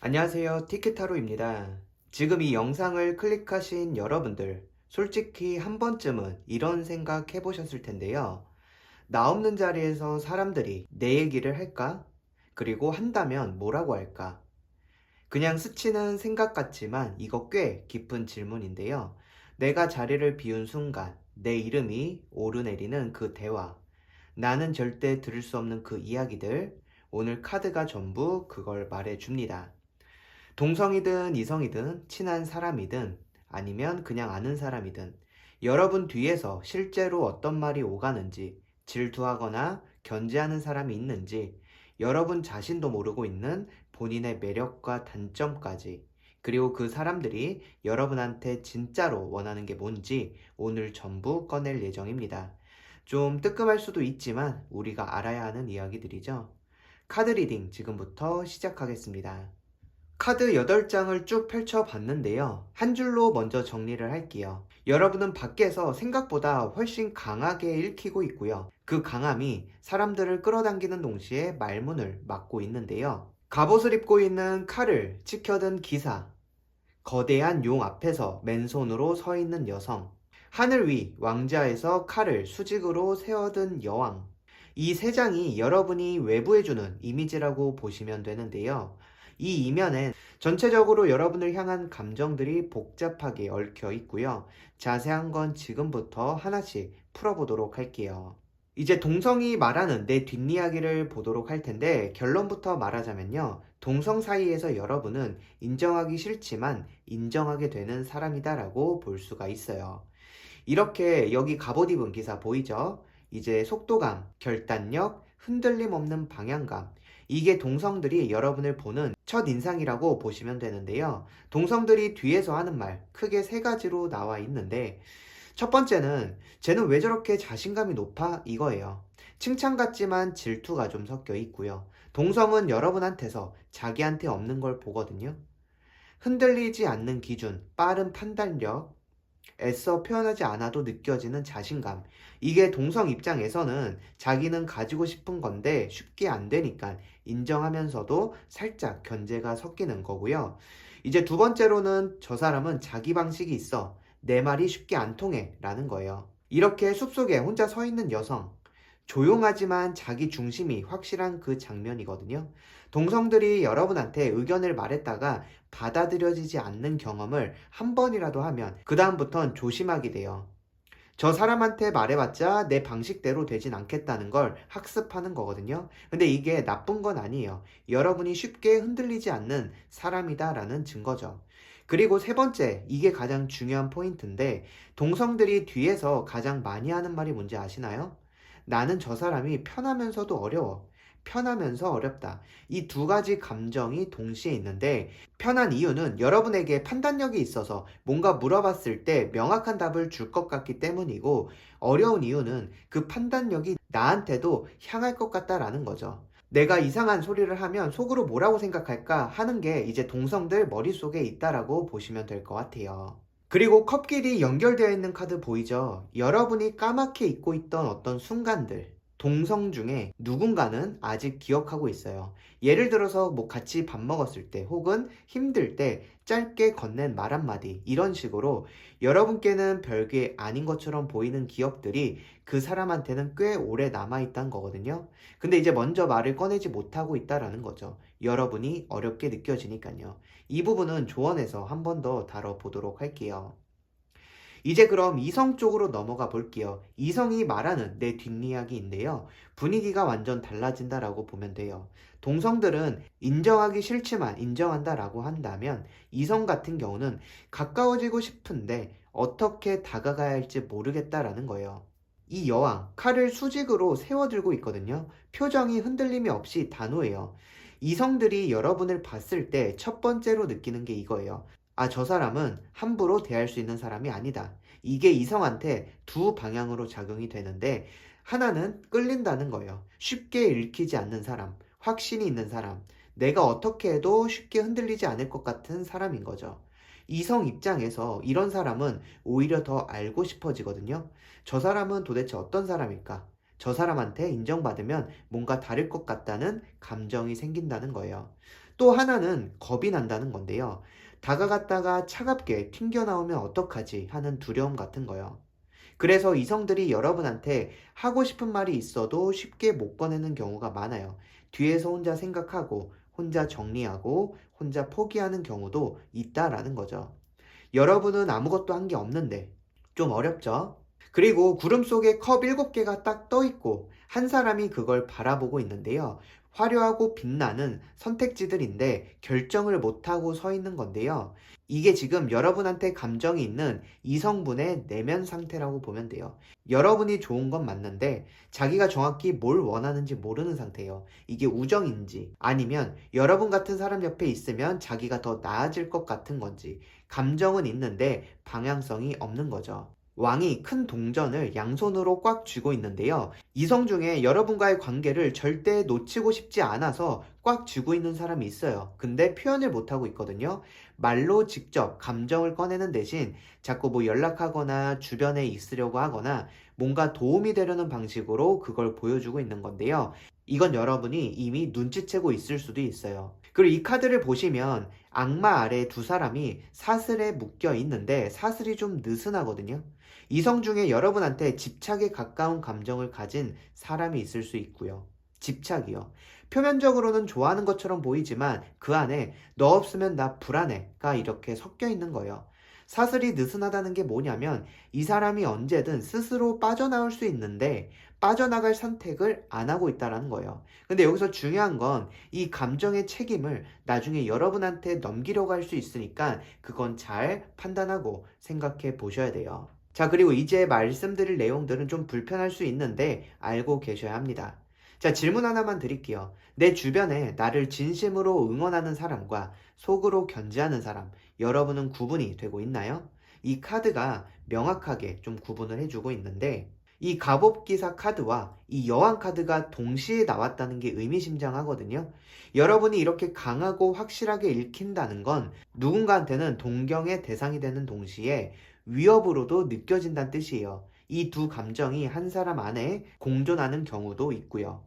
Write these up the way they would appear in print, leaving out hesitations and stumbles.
안녕하세요. 티켓타로입니다. 지금 이 영상을 클릭하신 여러분들, 솔직히 한 번쯤은 이런 생각 해보셨을 텐데요. 나 없는 자리에서 사람들이 내 얘기를 할까? 그리고 한다면 뭐라고 할까? 그냥 스치는 생각 같지만 이거 꽤 깊은 질문인데요. 내가 자리를 비운 순간 내 이름이 오르내리는 그 대화, 나는 절대 들을 수 없는 그 이야기들, 오늘 카드가 전부 그걸 말해줍니다. 동성이든 이성이든 친한 사람이든 아니면 그냥 아는 사람이든 여러분 뒤에서 실제로 어떤 말이 오가는지 질투하거나 견제하는 사람이 있는지 여러분 자신도 모르고 있는 본인의 매력과 단점까지 그리고 그 사람들이 여러분한테 진짜로 원하는 게 뭔지 오늘 전부 꺼낼 예정입니다. 좀 뜨끔할 수도 있지만 우리가 알아야 하는 이야기들이죠. 카드 리딩 지금부터 시작하겠습니다. 카드 8장을 쭉 펼쳐봤는데요. 한 줄로 먼저 정리를 할게요. 여러분은 밖에서 생각보다 훨씬 강하게 읽히고 있고요. 그 강함이 사람들을 끌어당기는 동시에 말문을 막고 있는데요. 갑옷을 입고 있는 칼을 치켜든 기사, 거대한 용 앞에서 맨손으로 서 있는 여성, 하늘 위 왕좌에서 칼을 수직으로 세워든 여왕, 이 세 장이 여러분이 외부해주는 이미지라고 보시면 되는데요. 이 이면엔 전체적으로 여러분을 향한 감정들이 복잡하게 얽혀 있고요. 자세한 건 지금부터 하나씩 풀어보도록 할게요. 이제 동성이 말하는 내 뒷이야기를 보도록 할 텐데 결론부터 말하자면요. 동성 사이에서 여러분은 인정하기 싫지만 인정하게 되는 사람이다라고 볼 수가 있어요. 이렇게 여기 갑옷 입은 기사 보이죠? 이제 속도감, 결단력, 흔들림 없는 방향감. 이게 동성들이 여러분을 보는 첫 인상이라고 보시면 되는데요. 동성들이 뒤에서 하는 말 크게 세 가지로 나와 있는데 첫 번째는 쟤는 왜 저렇게 자신감이 높아? 이거예요. 칭찬 같지만 질투가 좀 섞여 있고요. 동성은 여러분한테서 자기한테 없는 걸 보거든요. 흔들리지 않는 기준, 빠른 판단력, 애써 표현하지 않아도 느껴지는 자신감. 이게 동성 입장에서는 자기는 가지고 싶은 건데 쉽게 안 되니까 인정하면서도 살짝 견제가 섞이는 거고요. 이제 두 번째로는 저 사람은 자기 방식이 있어. 내 말이 쉽게 안 통해. 라는 거예요. 이렇게 숲속에 혼자 서 있는 여성. 조용하지만 자기 중심이 확실한 그 장면이거든요. 동성들이 여러분한테 의견을 말했다가 받아들여지지 않는 경험을 한 번이라도 하면 그 다음부턴 조심하게 돼요. 저 사람한테 말해봤자 내 방식대로 되진 않겠다는 걸 학습하는 거거든요. 근데 이게 나쁜 건 아니에요. 여러분이 쉽게 흔들리지 않는 사람이다라는 증거죠. 그리고 세 번째, 이게 가장 중요한 포인트인데 동성들이 뒤에서 가장 많이 하는 말이 뭔지 아시나요? 나는 저 사람이 편하면서도 어려워. 편하면서 어렵다. 이 두 가지 감정이 동시에 있는데 편한 이유는 여러분에게 판단력이 있어서 뭔가 물어봤을 때 명확한 답을 줄 것 같기 때문이고 어려운 이유는 그 판단력이 나한테도 향할 것 같다라는 거죠. 내가 이상한 소리를 하면 속으로 뭐라고 생각할까 하는 게 이제 동성들 머릿속에 있다라고 보시면 될 것 같아요. 그리고 컵끼리 연결되어 있는 카드 보이죠? 여러분이 까맣게 잊고 있던 어떤 순간들, 동성 중에 누군가는 아직 기억하고 있어요. 예를 들어서 뭐 같이 밥 먹었을 때 혹은 힘들 때 짧게 건넨 말 한마디 이런 식으로 여러분께는 별게 아닌 것처럼 보이는 기억들이 그 사람한테는 꽤 오래 남아있다는 거거든요. 근데 이제 먼저 말을 꺼내지 못하고 있다라는 거죠. 여러분이 어렵게 느껴지니까요. 이 부분은 조언해서 한 번 더 다뤄보도록 할게요. 이제 그럼 이성 쪽으로 넘어가 볼게요. 이성이 말하는 내 뒷이야기인데요. 분위기가 완전 달라진다라고 보면 돼요. 동성들은 인정하기 싫지만 인정한다라고 한다면 이성 같은 경우는 가까워지고 싶은데 어떻게 다가가야 할지 모르겠다라는 거예요. 이 여왕, 칼을 수직으로 세워들고 있거든요. 표정이 흔들림이 없이 단호해요. 이성들이 여러분을 봤을 때 첫 번째로 느끼는 게 이거예요. 아, 저 사람은 함부로 대할 수 있는 사람이 아니다. 이게 이성한테 두 방향으로 작용이 되는데 하나는 끌린다는 거예요. 쉽게 읽히지 않는 사람, 확신이 있는 사람, 내가 어떻게 해도 쉽게 흔들리지 않을 것 같은 사람인 거죠. 이성 입장에서 이런 사람은 오히려 더 알고 싶어지거든요. 저 사람은 도대체 어떤 사람일까? 저 사람한테 인정받으면 뭔가 다를 것 같다는 감정이 생긴다는 거예요. 또 하나는 겁이 난다는 건데요. 다가갔다가 차갑게 튕겨나오면 어떡하지 하는 두려움 같은 거요. 그래서 이성들이 여러분한테 하고 싶은 말이 있어도 쉽게 못 꺼내는 경우가 많아요. 뒤에서 혼자 생각하고, 혼자 정리하고, 혼자 포기하는 경우도 있다라는 거죠. 여러분은 아무것도 한 게 없는데 좀 어렵죠? 그리고 구름 속에 컵 7개가 딱 떠 있고 한 사람이 그걸 바라보고 있는데요. 화려하고 빛나는 선택지들인데 결정을 못하고 서 있는 건데요. 이게 지금 여러분한테 감정이 있는 이성분의 내면 상태라고 보면 돼요. 여러분이 좋은 건 맞는데 자기가 정확히 뭘 원하는지 모르는 상태예요. 이게 우정인지 아니면 여러분 같은 사람 옆에 있으면 자기가 더 나아질 것 같은 건지 감정은 있는데 방향성이 없는 거죠. 왕이 큰 동전을 양손으로 꽉 쥐고 있는데요. 이성 중에 여러분과의 관계를 절대 놓치고 싶지 않아서 꽉 쥐고 있는 사람이 있어요. 근데 표현을 못하고 있거든요. 말로 직접 감정을 꺼내는 대신 자꾸 뭐 연락하거나 주변에 있으려고 하거나 뭔가 도움이 되려는 방식으로 그걸 보여주고 있는 건데요. 이건 여러분이 이미 눈치채고 있을 수도 있어요. 그리고 이 카드를 보시면 악마 아래 두 사람이 사슬에 묶여 있는데 사슬이 좀 느슨하거든요. 이성 중에 여러분한테 집착에 가까운 감정을 가진 사람이 있을 수 있고요. 집착이요. 표면적으로는 좋아하는 것처럼 보이지만 그 안에 너 없으면 나 불안해가 이렇게 섞여 있는 거예요. 사슬이 느슨하다는 게 뭐냐면 이 사람이 언제든 스스로 빠져나올 수 있는데 빠져나갈 선택을 안 하고 있다는 거예요. 근데 여기서 중요한 건 이 감정의 책임을 나중에 여러분한테 넘기려고 할 수 있으니까 그건 잘 판단하고 생각해 보셔야 돼요. 자, 그리고 이제 말씀드릴 내용들은 좀 불편할 수 있는데 알고 계셔야 합니다. 자, 질문 하나만 드릴게요. 내 주변에 나를 진심으로 응원하는 사람과 속으로 견제하는 사람, 여러분은 구분이 되고 있나요? 이 카드가 명확하게 좀 구분을 해주고 있는데, 이 갑옷기사 카드와 이 여왕 카드가 동시에 나왔다는 게 의미심장하거든요. 여러분이 이렇게 강하고 확실하게 읽힌다는 건 누군가한테는 동경의 대상이 되는 동시에 위협으로도 느껴진다는 뜻이에요. 이 두 감정이 한 사람 안에 공존하는 경우도 있고요.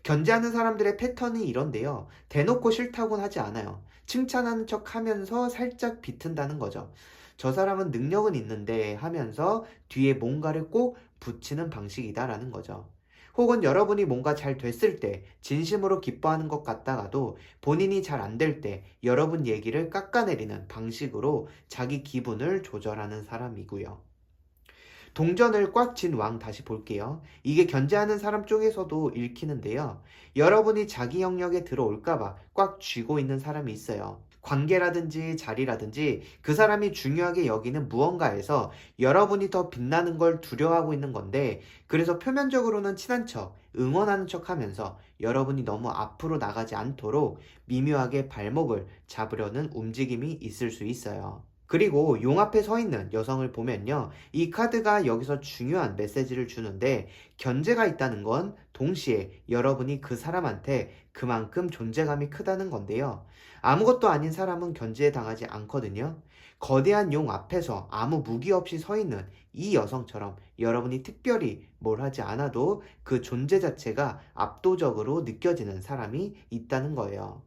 견제하는 사람들의 패턴이 이런데요. 대놓고 싫다고는 하지 않아요. 칭찬하는 척 하면서 살짝 비튼다는 거죠. 저 사람은 능력은 있는데 하면서 뒤에 뭔가를 꼭 붙이는 방식이다라는 거죠. 혹은 여러분이 뭔가 잘 됐을 때 진심으로 기뻐하는 것 같다가도 본인이 잘 안 될 때 여러분 얘기를 깎아내리는 방식으로 자기 기분을 조절하는 사람이고요. 동전을 꽉 쥔 왕 다시 볼게요. 이게 견제하는 사람 쪽에서도 읽히는데요. 여러분이 자기 영역에 들어올까봐 꽉 쥐고 있는 사람이 있어요. 관계라든지 자리라든지 그 사람이 중요하게 여기는 무언가에서 여러분이 더 빛나는 걸 두려워하고 있는 건데 그래서 표면적으로는 친한 척, 응원하는 척 하면서 여러분이 너무 앞으로 나가지 않도록 미묘하게 발목을 잡으려는 움직임이 있을 수 있어요. 그리고 용 앞에 서 있는 여성을 보면요. 이 카드가 여기서 중요한 메시지를 주는데 견제가 있다는 건 동시에 여러분이 그 사람한테 그만큼 존재감이 크다는 건데요. 아무것도 아닌 사람은 견제에 당하지 않거든요. 거대한 용 앞에서 아무 무기 없이 서 있는 이 여성처럼 여러분이 특별히 뭘 하지 않아도 그 존재 자체가 압도적으로 느껴지는 사람이 있다는 거예요.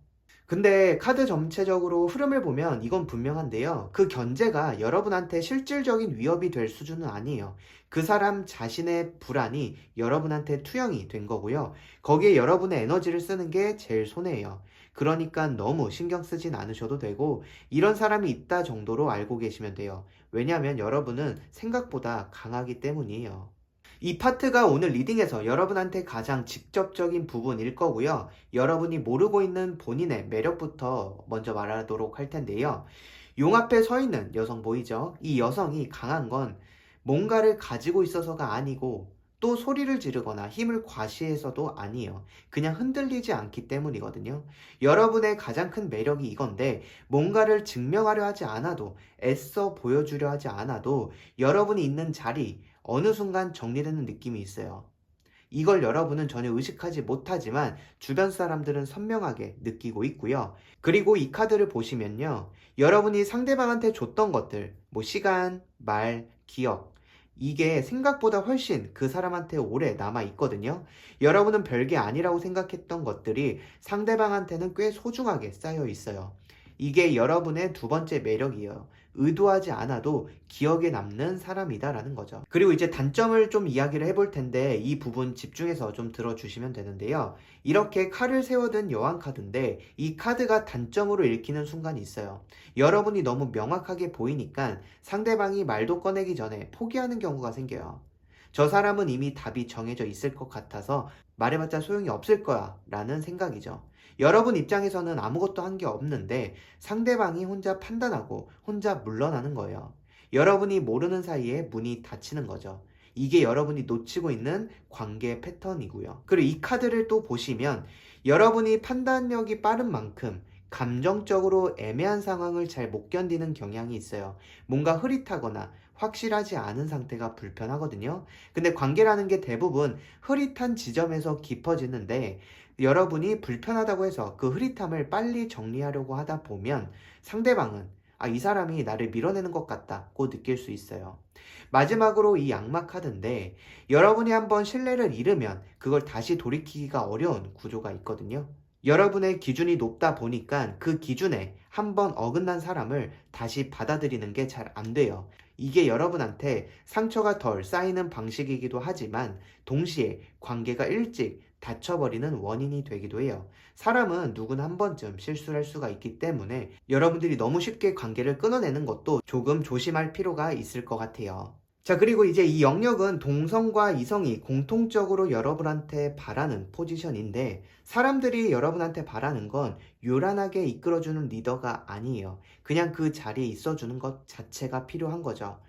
근데 카드 전체적으로 흐름을 보면 이건 분명한데요. 그 견제가 여러분한테 실질적인 위협이 될 수준은 아니에요. 그 사람 자신의 불안이 여러분한테 투영이 된 거고요. 거기에 여러분의 에너지를 쓰는 게 제일 손해예요. 그러니까 너무 신경 쓰진 않으셔도 되고 이런 사람이 있다 정도로 알고 계시면 돼요. 왜냐하면 여러분은 생각보다 강하기 때문이에요. 이 파트가 오늘 리딩에서 여러분한테 가장 직접적인 부분일 거고요. 여러분이 모르고 있는 본인의 매력부터 먼저 말하도록 할 텐데요. 용 앞에 서 있는 여성 보이죠? 이 여성이 강한 건 뭔가를 가지고 있어서가 아니고 또 소리를 지르거나 힘을 과시해서도 아니에요. 그냥 흔들리지 않기 때문이거든요. 여러분의 가장 큰 매력이 이건데 뭔가를 증명하려 하지 않아도 애써 보여주려 하지 않아도 여러분이 있는 자리 어느 순간 정리되는 느낌이 있어요. 이걸 여러분은 전혀 의식하지 못하지만 주변 사람들은 선명하게 느끼고 있고요. 그리고 이 카드를 보시면요. 여러분이 상대방한테 줬던 것들, 뭐 시간, 말, 기억, 이게 생각보다 훨씬 그 사람한테 오래 남아 있거든요. 여러분은 별게 아니라고 생각했던 것들이 상대방한테는 꽤 소중하게 쌓여 있어요. 이게 여러분의 두 번째 매력이에요. 의도하지 않아도 기억에 남는 사람이다라는 거죠. 그리고 이제 단점을 좀 이야기를 해볼 텐데 이 부분 집중해서 좀 들어주시면 되는데요. 이렇게 칼을 세워둔 여왕 카드인데 이 카드가 단점으로 읽히는 순간이 있어요. 여러분이 너무 명확하게 보이니까 상대방이 말도 꺼내기 전에 포기하는 경우가 생겨요. 저 사람은 이미 답이 정해져 있을 것 같아서 말해봤자 소용이 없을 거야 라는 생각이죠. 여러분 입장에서는 아무것도 한 게 없는데 상대방이 혼자 판단하고 혼자 물러나는 거예요. 여러분이 모르는 사이에 문이 닫히는 거죠. 이게 여러분이 놓치고 있는 관계 패턴이고요. 그리고 이 카드를 또 보시면 여러분이 판단력이 빠른 만큼 감정적으로 애매한 상황을 잘 못 견디는 경향이 있어요. 뭔가 흐릿하거나 확실하지 않은 상태가 불편하거든요. 근데 관계라는 게 대부분 흐릿한 지점에서 깊어지는데 여러분이 불편하다고 해서 그 흐릿함을 빨리 정리하려고 하다 보면 상대방은 이 사람이 나를 밀어내는 것 같다고 느낄 수 있어요. 마지막으로 이 악마 카드인데 여러분이 한번 신뢰를 잃으면 그걸 다시 돌이키기가 어려운 구조가 있거든요. 여러분의 기준이 높다 보니까 그 기준에 한번 어긋난 사람을 다시 받아들이는 게 잘 안 돼요. 이게 여러분한테 상처가 덜 쌓이는 방식이기도 하지만 동시에 관계가 일찍 닫혀버리는 원인이 되기도 해요. 사람은 누구나 한 번쯤 실수를 할 수가 있기 때문에 여러분들이 너무 쉽게 관계를 끊어내는 것도 조금 조심할 필요가 있을 것 같아요. 자, 그리고 이제 이 영역은 동성과 이성이 공통적으로 여러분한테 바라는 포지션인데 사람들이 여러분한테 바라는 건 요란하게 이끌어주는 리더가 아니에요. 그냥 그 자리에 있어주는 것 자체가 필요한 거죠.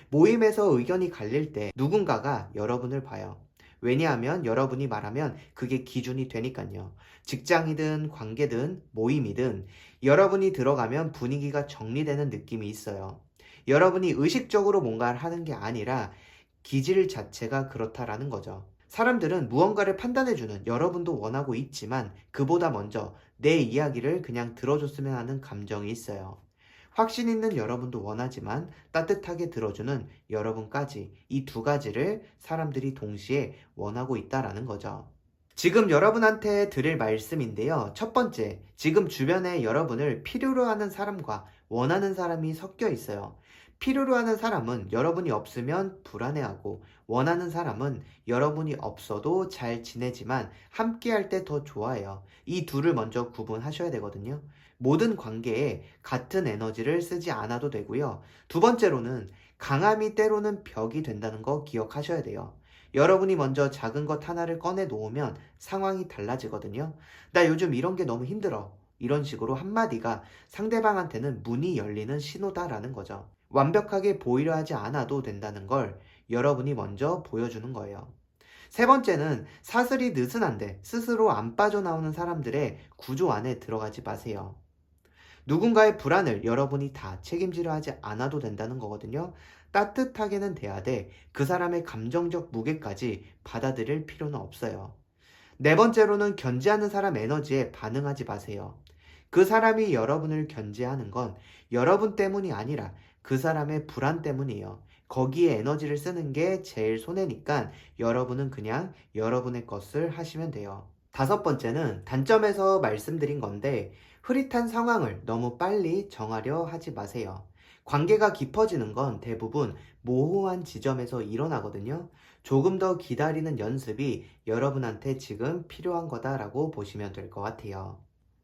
모임에서 의견이 갈릴 때 누군가가 여러분을 봐요. 왜냐하면 여러분이 말하면 그게 기준이 되니까요. 직장이든 관계든 모임이든 여러분이 들어가면 분위기가 정리되는 느낌이 있어요. 여러분이 의식적으로 뭔가를 하는 게 아니라 기질 자체가 그렇다라는 거죠. 사람들은 무언가를 판단해주는 여러분도 원하고 있지만 그보다 먼저 내 이야기를 그냥 들어줬으면 하는 감정이 있어요. 확신 있는 여러분도 원하지만 따뜻하게 들어주는 여러분까지 이 두 가지를 사람들이 동시에 원하고 있다라는 거죠. 지금 여러분한테 드릴 말씀인데요. 첫 번째, 지금 주변에 여러분을 필요로 하는 사람과 원하는 사람이 섞여 있어요. 필요로 하는 사람은 여러분이 없으면 불안해하고 원하는 사람은 여러분이 없어도 잘 지내지만 함께 할 때 더 좋아해요. 이 둘을 먼저 구분하셔야 되거든요. 모든 관계에 같은 에너지를 쓰지 않아도 되고요. 두 번째로는 강함이 때로는 벽이 된다는 거 기억하셔야 돼요. 여러분이 먼저 작은 것 하나를 꺼내 놓으면 상황이 달라지거든요. 나 요즘 이런 게 너무 힘들어. 이런 식으로 한마디가 상대방한테는 문이 열리는 신호다라는 거죠. 완벽하게 보이려 하지 않아도 된다는 걸 여러분이 먼저 보여주는 거예요. 세 번째는 사슬이 느슨한데 스스로 안 빠져나오는 사람들의 구조 안에 들어가지 마세요. 누군가의 불안을 여러분이 다 책임지려 하지 않아도 된다는 거거든요. 따뜻하게는 돼야 돼. 그 사람의 감정적 무게까지 받아들일 필요는 없어요. 네 번째로는 견제하는 사람 에너지에 반응하지 마세요. 그 사람이 여러분을 견제하는 건 여러분 때문이 아니라 그 사람의 불안 때문이에요. 거기에 에너지를 쓰는 게 제일 손해니까 여러분은 그냥 여러분의 것을 하시면 돼요. 다섯 번째는 단점에서 말씀드린 건데 흐릿한 상황을 너무 빨리 정하려 하지 마세요. 관계가 깊어지는 건 대부분 모호한 지점에서 일어나거든요. 조금 더 기다리는 연습이 여러분한테 지금 필요한 거다라고 보시면 될 것 같아요.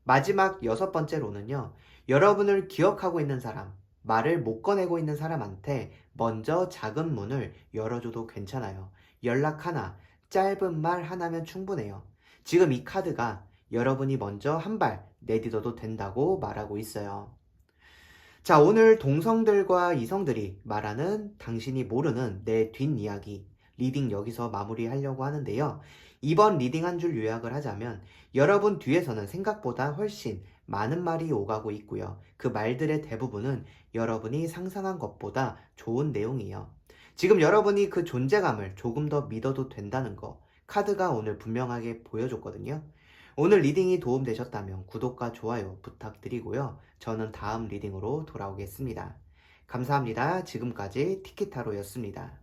마지막 여섯 번째로는요, 여러분을 기억하고 있는 사람, 말을 못 꺼내고 있는 사람한테 먼저 작은 문을 열어줘도 괜찮아요. 연락 하나, 짧은 말 하나면 충분해요. 지금 이 카드가 여러분이 먼저 한 발 내딛어도 된다고 말하고 있어요. 자, 오늘 동성들과 이성들이 말하는 당신이 모르는 내 뒷이야기 리딩 여기서 마무리하려고 하는데요. 이번 리딩 한 줄 요약을 하자면 여러분 뒤에서는 생각보다 훨씬 많은 말이 오가고 있고요. 그 말들의 대부분은 여러분이 상상한 것보다 좋은 내용이에요. 지금 여러분이 그 존재감을 조금 더 믿어도 된다는 거 카드가 오늘 분명하게 보여줬거든요. 오늘 리딩이 도움되셨다면 구독과 좋아요 부탁드리고요. 저는 다음 리딩으로 돌아오겠습니다. 감사합니다. 지금까지 티키타로였습니다.